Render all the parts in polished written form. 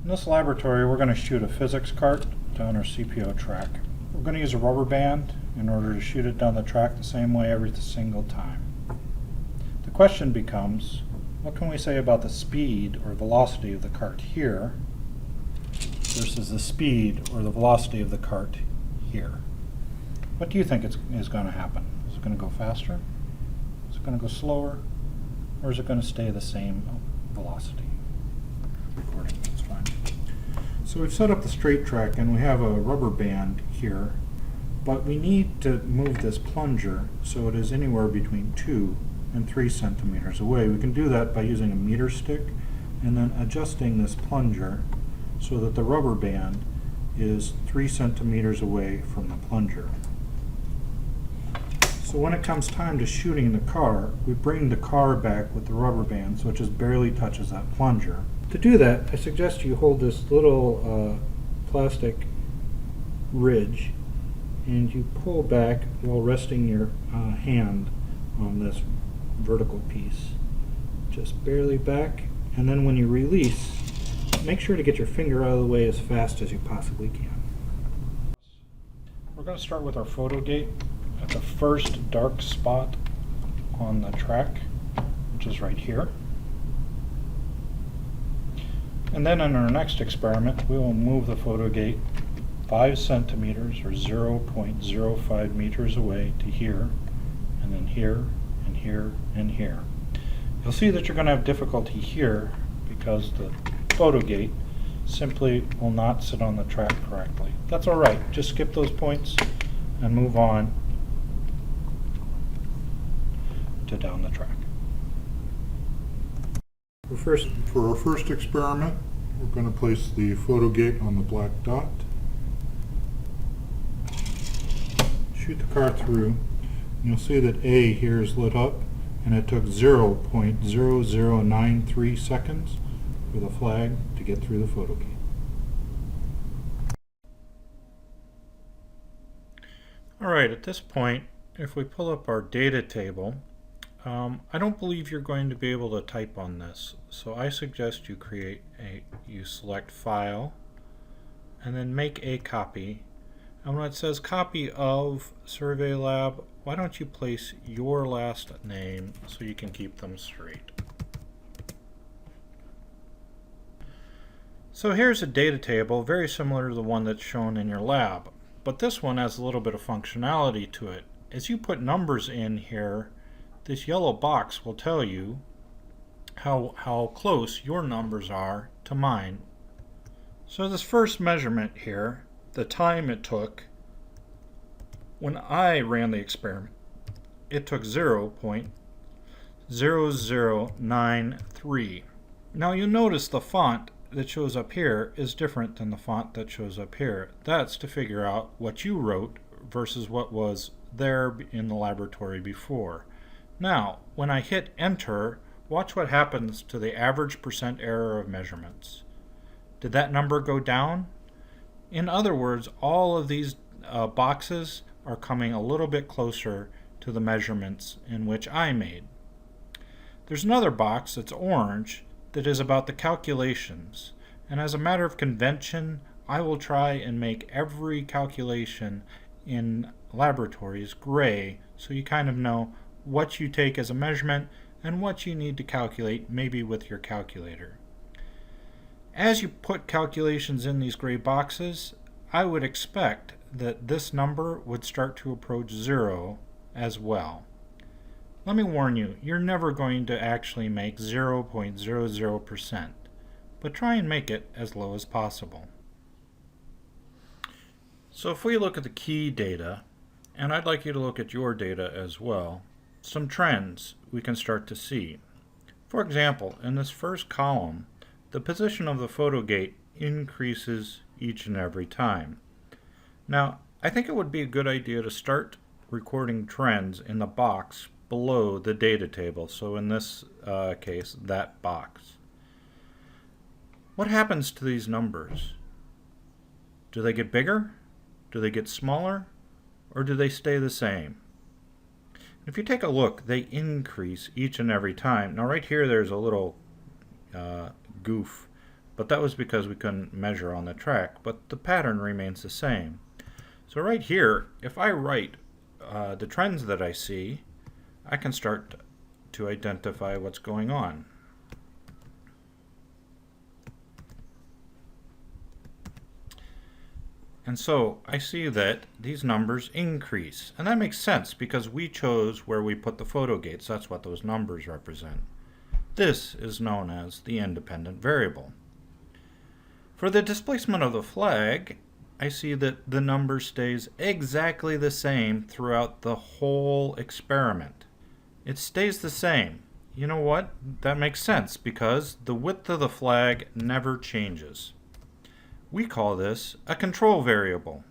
In this laboratory, we're going to shoot a physics cart down our CPO track. We're going to use a rubber band in order to shoot it down the track the same way every single time. The question becomes, what can we say about the speed or velocity of the cart here versus the speed or the velocity of the cart here? What do you think is going to happen? Is it going to go faster? Is it going to go slower? Or is it going to stay the same velocity? Recording, that's fine. So we've set up the straight track and we have a rubber band here, but we need to move this plunger so it is anywhere between 2 and 3 centimeters away. We can do that by using a meter stick and then adjusting this plunger so that the rubber band is 3 centimeters away from the plunger. So when it comes time to shooting the car, we bring the car back with the rubber band so it just barely touches that plunger. To do that, I suggest you hold this little plastic ridge and you pull back while resting your hand on this vertical piece. Just barely back, and then when you release, make sure to get your finger out of the way as fast as you possibly can. We're going to start with our photo gate at the first dark spot on the track, which is right here. And then in our next experiment, we will move the photo gate 5 centimeters or 0.05 meters away to here, and then here, and here, and here. You'll see that you're going to have difficulty here because the photo gate simply will not sit on the track correctly. That's alright, just skip those points and move on to down the track. For our first experiment, we're going to place the photo gate on the black dot. Shoot the car through, and you'll see that A here is lit up, and it took 0.0093 seconds for the flag to get through the photo gate. Alright, at this point, if we pull up our data table, I don't believe you're going to be able to type on this, so I suggest you select File, and then make a copy. And when it says Copy of Survey Lab, why don't you place your last name so you can keep them straight. So here's a data table very similar to the one that's shown in your lab, but this one has a little bit of functionality to it. As you put numbers in here, this yellow box will tell you how close your numbers are to mine. So this first measurement here, the time it took when I ran the experiment, it took 0.0093. Now you'll notice the font that shows up here is different than the font that shows up here. That's to figure out what you wrote versus what was there in the laboratory before. Now, when I hit enter, watch what happens to the average percent error of measurements. Did that number go down? In other words, all of these boxes are coming a little bit closer to the measurements in which I made. There's another box that's orange that is about the calculations, and as a matter of convention, I will try and make every calculation in laboratories gray so you kind of know what you take as a measurement and what you need to calculate, maybe with your calculator. As you put calculations in these gray boxes, I would expect that this number would start to approach 0 as well. Let me warn you, you're never going to actually make 0.00%, but try and make it as low as possible. So if we look at the key data, and I'd like you to look at your data as well, some trends we can start to see. For example, in this first column, the position of the photo gate increases each and every time. Now, I think it would be a good idea to start recording trends in the box below the data table, so in this case, that box. What happens to these numbers? Do they get bigger? Do they get smaller? Or do they stay the same? If you take a look, they increase each and every time. Now right here there's a little goof but that was because we couldn't measure on the track, but the pattern remains the same. So right here, if I write the trends that I see, I can start to identify what's going on. And so I see that these numbers increase. And that makes sense because we chose where we put the photo gates. That's what those numbers represent. This is known as the independent variable. For the displacement of the flag, I see that the number stays exactly the same throughout the whole experiment. It stays the same. You know what? That makes sense because the width of the flag never changes. We call this a control variable.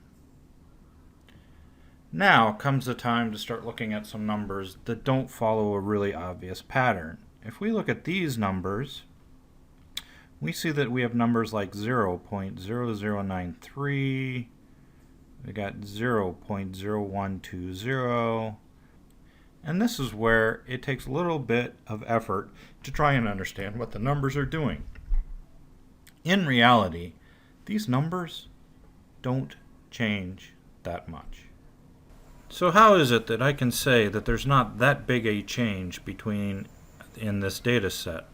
Now comes the time to start looking at some numbers that don't follow a really obvious pattern. If we look at these numbers, we see that we have numbers like 0.0093, we got 0.0120, and this is where it takes a little bit of effort to try and understand what the numbers are doing. In reality, these numbers don't change that much. So how is it that I can say that there's not that big a change in this data set?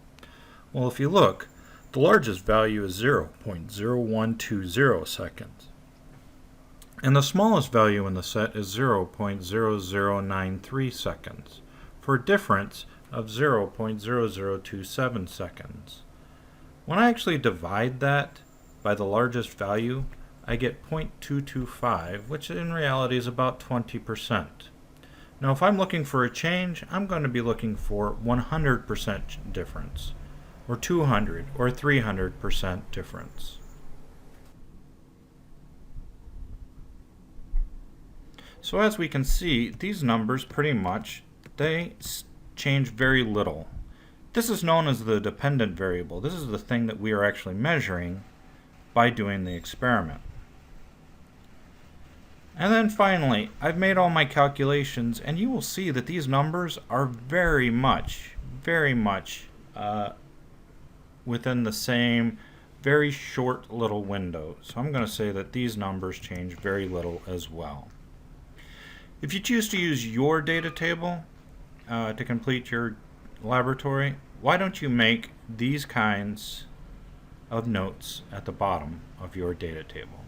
Well, if you look, the largest value is 0.0120 seconds. And the smallest value in the set is 0.0093 seconds, for a difference of 0.0027 seconds. When I actually divide that by the largest value, I get 0.225, which in reality is about 20%. Now, if I'm looking for a change, I'm going to be looking for 100% difference, or 200 or 300% difference. So as we can see, these numbers pretty much, they change very little. This is known as the dependent variable. This is the thing that we are actually measuring by doing the experiment. And then finally, I've made all my calculations, and you will see that these numbers are very much within the same very short little window. So I'm going to say that these numbers change very little as well. If you choose to use your data table to complete your laboratory, why don't you make these kinds of notes at the bottom of your data table?